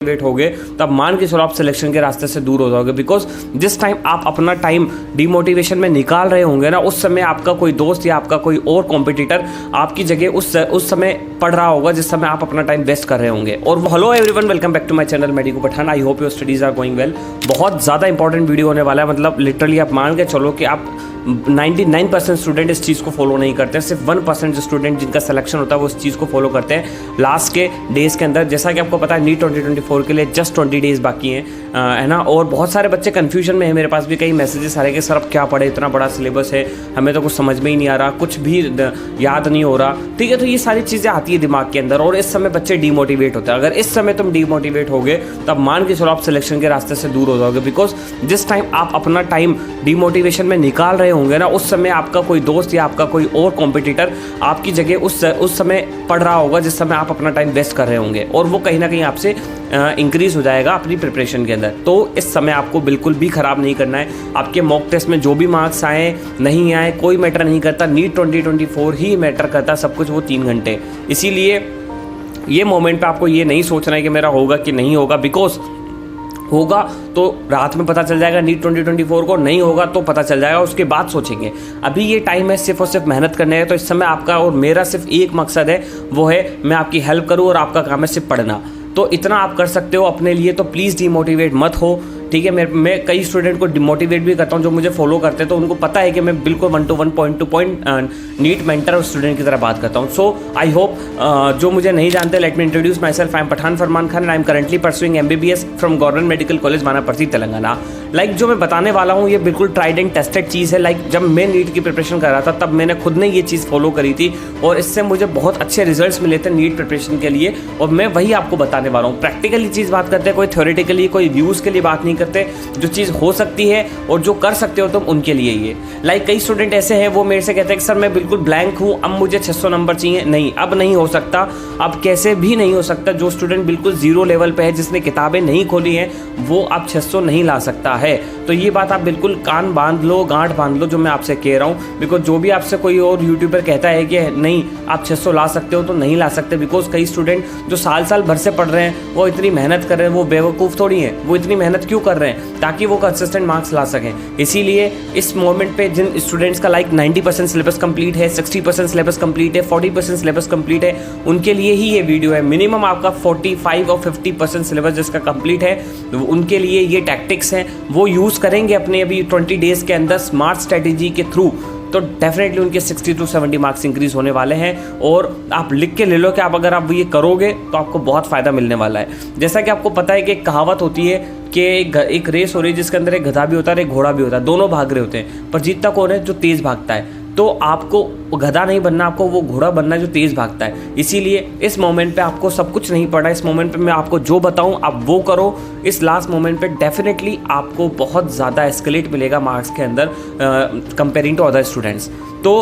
Wait हो गए तब मान के चलो आप सिलेक्शन के रास्ते से दूर हो जाओगे। बिकॉज जिस टाइम आप अपना टाइम डिमोटिवेशन में निकाल रहे होंगे ना, उस समय आपका कोई दोस्त या आपका कोई और कॉम्पिटिटर आपकी जगह उस समय पढ़ रहा होगा जिस समय आप अपना टाइम वेस्ट कर रहे होंगे। और hello everyone, welcome back to my channel medico Pathan. I hope your studies are going well. बहुत ज़्यादा इंपॉर्टेंट वीडियो होने वाला है। मतलब लिटरली आप मान के चलो कि आप 99% स्टूडेंट इस चीज़ को फॉलो नहीं करते हैं। सिर्फ 1% स्टूडेंट जिनका सिलेक्शन होता है वो इस चीज़ को फॉलो करते हैं लास्ट के डेज़ के अंदर। जैसा कि आपको पता है नीट 2024 के लिए जस्ट 20 डेज़ बाकी हैं, है ना। और बहुत सारे बच्चे कन्फ्यूजन में है। मेरे पास भी कई मैसेजेस आ रहे हैं कि सर अब क्या पढ़े, इतना बड़ा सिलेबस है, हमें तो कुछ समझ में ही नहीं आ रहा, कुछ भी याद नहीं हो रहा। ठीक है, तो ये सारी चीज़ें आती है दिमाग के अंदर और इस समय बच्चे डीमोटिवेट होते हैं। अगर इस समय तुम डीमोटिवेट हो गए तब मान के चलो आप सिलेक्शन के रास्ते से दूर हो जाओगे। बिकॉज जिस टाइम आप अपना टाइम डीमोटिवेशन में निकाल रहे होंगे ना, उस समय आपका कोई दोस्त या आपका कोई और कॉम्पिटिटर आपकी जगह उस समय पढ़ रहा होगा जिस समय आप अपना टाइम वेस्ट कर रहे होंगे, और वो कहीं ना कहीं आपसे इंक्रीज हो जाएगा अपनी प्रिपरेशन के अंदर। तो इस समय आपको बिल्कुल भी ख़राब नहीं करना है। आपके मॉक टेस्ट में जो भी मार्क्स आए नहीं आए कोई मैटर नहीं करता, नीट 2024 ही मैटर करता सब कुछ, वो 3 घंटे। इसीलिए ये मोमेंट पे आपको ये नहीं सोचना है कि मेरा होगा कि नहीं होगा। बिकॉज होगा तो रात में पता चल जाएगा नीट 2024 को, नहीं होगा तो पता चल जाएगा, उसके बाद सोचेंगे। अभी ये टाइम है सिर्फ और सिर्फ मेहनत करने का। तो इस समय आपका और मेरा सिर्फ एक मकसद है, वो है मैं आपकी हेल्प करूँ और आपका काम है सिर्फ पढ़ना। तो इतना आप कर सकते हो अपने लिए। तो प्लीज़ डीमोटिवेट मत हो, ठीक है। मैं कई स्टूडेंट को डिमोटिवेट भी करता हूँ जो मुझे फॉलो करते हैं, तो उनको पता है कि मैं बिल्कुल 1 to 1 point to point NEET mentor और स्टूडेंट की तरह बात करता हूँ। सो आई होप जो मुझे नहीं जानते, let me introduce myself. I am Pathan Farman Khan and I am currently pursuing MBBS from government medical college Wanaparthy Telangana. Like जो मैं बताने वाला हूँ ये बिल्कुल ट्राइड एंड टेस्टेड चीज़ है। लाइक जब मैं नीट की प्रिपरेशन कर रहा था तब मैंने खुद ने ये चीज़ फॉलो करी थी और इससे मुझे बहुत अच्छे रिजल्ट्स मिले थे नीट प्रिपरेशन के लिए, और मैं वही आपको बताने वाला हूँ। प्रैक्टिकली चीज़ बात करते हैं, कोई थ्योरेटिकली कोई व्यूज़ के लिए बात नहीं करते। जो चीज़ हो सकती है और जो कर सकते हो तुम उनके लिए ये। लाइक कई स्टूडेंट ऐसे हैं वो मेरे से कहते हैं कि सर मैं बिल्कुल ब्लैंक हूँ, अब मुझे 600 नंबर चाहिए। नहीं, अब नहीं हो सकता, अब कैसे भी नहीं हो सकता। जो स्टूडेंट बिल्कुल जीरो लेवल पे है, जिसने किताबें नहीं खोली हैं, वो अब 600 नहीं ला सकता है। तो ये बात आप बिल्कुल कान बांध लो, गांठ बांध लो जो मैं आपसे कह रहा हूँ। बिकॉज जो भी आपसे कोई और यूट्यूबर कहता है कि नहीं आप 600 ला सकते हो, तो नहीं ला सकते। बिकॉज कई स्टूडेंट जो साल भर से पढ़ रहे हैं, वो इतनी मेहनत कर रहे हैं, वो बेवकूफ़ थोड़ी हैं। वो इतनी मेहनत क्यों कर रहे हैं? ताकि वो कंसिस्टेंट मार्क्स ला सकें। इसीलिए इस मोमेंट पे जिन स्टूडेंट्स का लाइक 90% सिलेबस कंप्लीट है, 60% सिलेबस कंप्लीट है, 40% सिलेबस कंप्लीट है, उनके लिए ही ये वीडियो है। मिनिमम आपका 45 और 50% सिलेबस जिसका कंप्लीट है, उनके लिए ये टैक्टिक्स हैं, वो यूज़ करेंगे अपने अभी 20 डेज़ के अंदर स्मार्ट स्ट्रेटेजी के थ्रू। तो डेफिनेटली उनके 60 to 70 मार्क्स इंक्रीज होने वाले हैं। और आप लिख के ले लो कि आप अगर आप ये करोगे तो आपको बहुत फ़ायदा मिलने वाला है। जैसा कि आपको पता है कि एक कहावत होती है कि एक रेस हो रही है जिसके अंदर एक गधा भी होता है और एक घोड़ा भी होता है, दोनों भाग रहे होते हैं, पर जीतता कौन है? जो तेज़ भागता है। तो आपको गधा नहीं बनना, आपको वो घोड़ा बनना है जो तेज़ भागता है। इसीलिए इस मोमेंट पे आपको सब कुछ नहीं पढ़ा। इस मोमेंट पे मैं आपको जो बताऊं आप वो करो। इस लास्ट मोमेंट पे डेफिनेटली आपको बहुत ज़्यादा एस्केलेट मिलेगा मार्क्स के अंदर कंपेयरिंग टू अदर स्टूडेंट्स। तो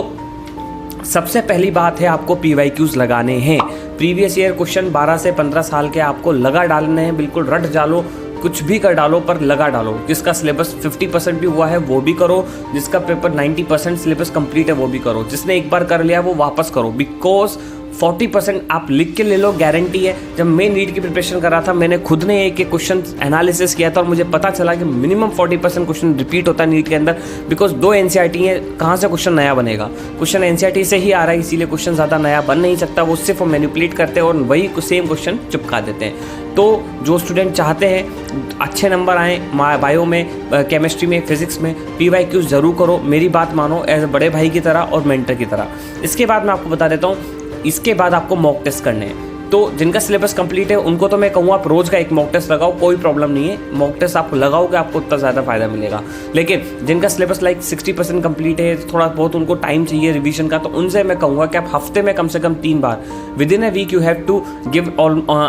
सबसे पहली बात है आपको PYQs लगाने हैं। प्रीवियस ईयर क्वेश्चन 12 से 15 साल के आपको लगा डालने हैं। बिल्कुल रट डालो, कुछ भी कर डालो, पर लगा डालो। जिसका सिलेबस 50% भी हुआ है वो भी करो, जिसका पेपर 90% सिलेबस कंप्लीट है वो भी करो, जिसने एक बार कर लिया वो वापस करो। बिकॉज 40% आप लिख के ले लो, गारंटी है। जब मैं नीट की प्रिपरेशन कर रहा था मैंने खुद ने एक क्वेश्चन एनालिसिस किया था और मुझे पता चला कि मिनिमम 40% क्वेश्चन रिपीट होता है नीट के अंदर। बिकॉज 2 NCERT है, कहाँ से क्वेश्चन नया बनेगा? क्वेश्चन NCERT से ही आ रहा है, इसीलिए क्वेश्चन ज़्यादा नया बन नहीं सकता। वो सिर्फ मैनिपुलेट करते हैं और वही सेम क्वेश्चन चिपका देते हैं। तो जो स्टूडेंट चाहते हैं अच्छे नंबर आएँ बायो में, केमिस्ट्री में, फिजिक्स में, PYQs ज़रूर करो। मेरी बात मानो एज ए बड़े भाई की तरह और मेंटर की तरह। इसके बाद मैं आपको बता देता हूँ, इसके बाद आपको मॉक टेस्ट करने हैं। तो जिनका सिलेबस कंप्लीट है उनको तो मैं कहूँगा आप रोज़ का एक मॉक टेस्ट लगाओ, कोई प्रॉब्लम नहीं है। मॉक टेस्ट आप लगाओगे आपको उतना ज़्यादा फायदा मिलेगा। लेकिन जिनका सिलेबस लाइक 60% कंप्लीट है, थोड़ा बहुत उनको टाइम चाहिए रिवीजन का, तो उनसे मैं कहूँगा कि आप हफ्ते में कम से कम 3 बार within a week you have to give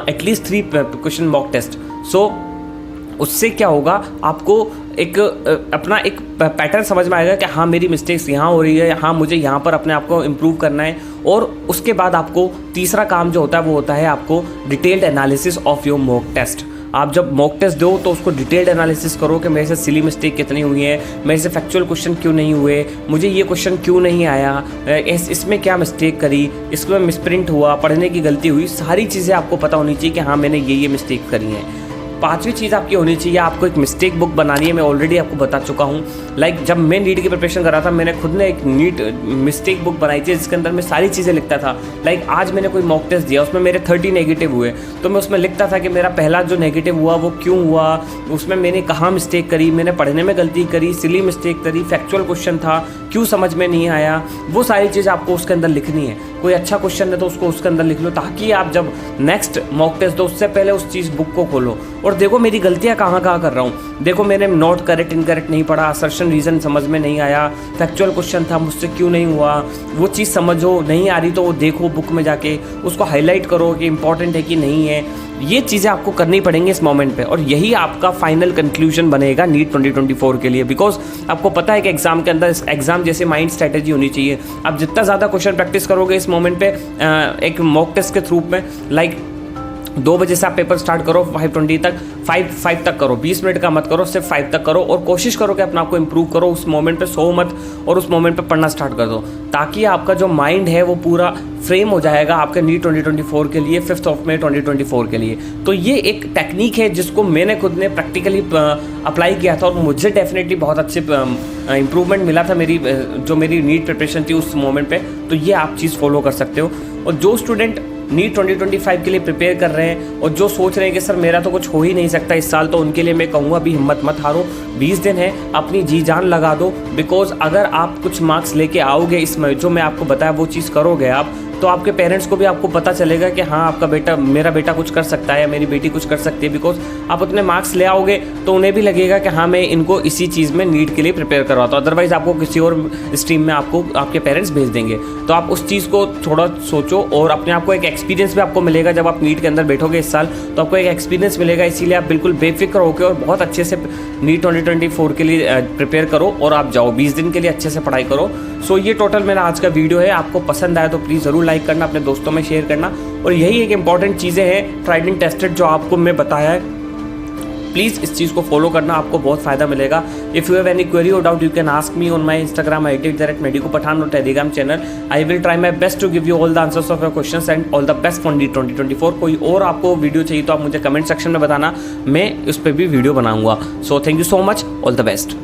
at least 3 question mock test. So उससे क्या होगा, आपको एक अपना एक पैटर्न समझ में आएगा कि हाँ मेरी मिस्टेक्स यहाँ हो रही है, हाँ मुझे यहाँ पर अपने आप को इम्प्रूव करना है। और उसके बाद आपको तीसरा काम जो होता है वो होता है आपको detailed analysis of your mock test. आप जब मॉक टेस्ट दो तो उसको डिटेल्ड एनालिसिस करो कि मेरे से सिली मिस्टेक कितनी हुई है, मेरे से फैक्चुअल क्वेश्चन क्यों नहीं हुए, मुझे ये क्वेश्चन क्यों नहीं आया, इसमें क्या मिस्टेक करी, इसमें मिसप्रिंट हुआ, पढ़ने की गलती हुई, सारी चीज़ें आपको पता होनी चाहिए कि हाँ मैंने ये मिस्टेक करी है। पांचवी चीज़ आपकी होनी चाहिए, आपको एक मिस्टेक बुक बनानी है। मैं ऑलरेडी आपको बता चुका हूँ। लाइक जब मैं नीट की प्रिपरेशन कर रहा था, मैंने खुद ने एक नीट मिस्टेक बुक बनाई थी जिसके अंदर मैं सारी चीज़ें लिखता था। लाइक आज मैंने कोई मॉक टेस्ट दिया, उसमें मेरे 30 नेगेटिव हुए, तो मैं उसमें लिखता था कि मेरा पहला जो नेगेटिव हुआ वो क्यों हुआ, उसमें मैंने कहाँ मिस्टेक करी, मैंने पढ़ने में गलती करी, सिली मिस्टेक करी, फैक्चुअल क्वेश्चन था, क्यों समझ में नहीं आया, वो सारी चीज़ आपको उसके अंदर लिखनी है। कोई अच्छा क्वेश्चन है तो उसको उसके अंदर लिख लो, ताकि आप जब नेक्स्ट मॉक टेस्ट दो उससे पहले उस चीज़ बुक को खोलो और देखो मेरी गलतियाँ कहाँ कहाँ कर रहा हूँ। देखो मैंने नॉट करेक्ट इनकरेक्ट नहीं पढ़ा, असर्शन रीज़न समझ में नहीं आया, फैक्चुअल क्वेश्चन था मुझसे क्यों नहीं हुआ, वो चीज़ समझो। नहीं आ रही तो वो देखो बुक में जाके, उसको हाईलाइट करो कि इंपॉर्टेंट है कि नहीं है। ये चीज़ें आपको करनी पड़ेंगी इस मोमेंट पे, और यही आपका फाइनल कंक्लूजन बनेगा नीट 2024 के लिए। बिकॉज आपको पता है कि एग्जाम के अंदर एग्जाम जैसे माइंड स्ट्रेटेजी होनी चाहिए। आप जितना ज़्यादा क्वेश्चन प्रैक्टिस करोगे इस मोमेंट पे एक मॉक टेस्ट के थ्रू में, लाइक 2 बजे से आप पेपर स्टार्ट करो 5:20 तक, 5 तक करो, 20 मिनट का मत करो, सिर्फ 5 तक करो, और कोशिश करो कि अपने आप को इम्प्रूव करो। उस मोमेंट पे सो मत, और उस मोमेंट पे पढ़ना स्टार्ट कर दो, ताकि आपका जो माइंड है वो पूरा फ्रेम हो जाएगा आपके नीट 2024 के लिए, 5 मई 2024 के लिए। तो ये एक टेक्निक है जिसको मैंने खुद ने प्रैक्टिकली अप्लाई किया था, और मुझे डेफिनेटली बहुत अच्छे इंप्रूवमेंट मिला था जो मेरी नीट प्रिपरेशन थी उस मोमेंट पे। तो ये आप चीज़ फॉलो कर सकते हो। और जो स्टूडेंट नीट 2025 के लिए प्रिपेयर कर रहे हैं और जो सोच रहे हैं कि सर मेरा तो कुछ हो ही नहीं सकता इस साल, तो उनके लिए मैं कहूँगा अभी हिम्मत मत हारो, 20 दिन है, अपनी जी जान लगा दो। बिकॉज अगर आप कुछ मार्क्स लेके आओगे इसमें, जो मैं आपको बताया वो चीज़ करोगे आप, तो आपके पेरेंट्स को भी आपको पता चलेगा कि हाँ आपका बेटा, मेरा बेटा कुछ कर सकता है या मेरी बेटी कुछ कर सकती है। बिकॉज आप उतने मार्क्स ले आओगे तो उन्हें भी लगेगा कि हाँ मैं इनको इसी चीज़ में नीट के लिए प्रिपेयर करवाता हूँ, अदरवाइज़ आपको किसी और स्ट्रीम में आपको आपके पेरेंट्स भेज देंगे। तो आप उस चीज़ को थोड़ा सोचो, और अपने आप को एक एक्सपीरियंस भी आपको मिलेगा। जब आप नीट के अंदर बैठोगे इस साल तो आपको एक एक्सपीरियंस मिलेगा, इसीलिए आप बिल्कुल बेफिक्र होकर और बहुत अच्छे से नीट 2024 के लिए प्रिपेयर करो और आप जाओ 20 दिन के लिए अच्छे से पढ़ाई करो। सो ये टोटल मेरा आज का वीडियो है। आपको पसंद आया तो प्लीज़ ज़रूर लाइक करना, अपने दोस्तों में शेयर करना, और यही एक इंपॉर्टेंट चीज़ें हैं ट्राइड एंड टेस्टेड जो आपको मैं बताया है। प्लीज़ इस चीज़ को फॉलो करना, आपको बहुत फ़ायदा मिलेगा। If you have any query और doubt you can ask me on my Instagram @medicopathan और Telegram channel. I will try my best to give you all the answers of your questions and all the best for NEET 2024। कोई और आपको video चाहिए तो आप मुझे comment section में बताना, मैं उस पर भी वीडियो बनाऊंगा। So thank you so much, all the best.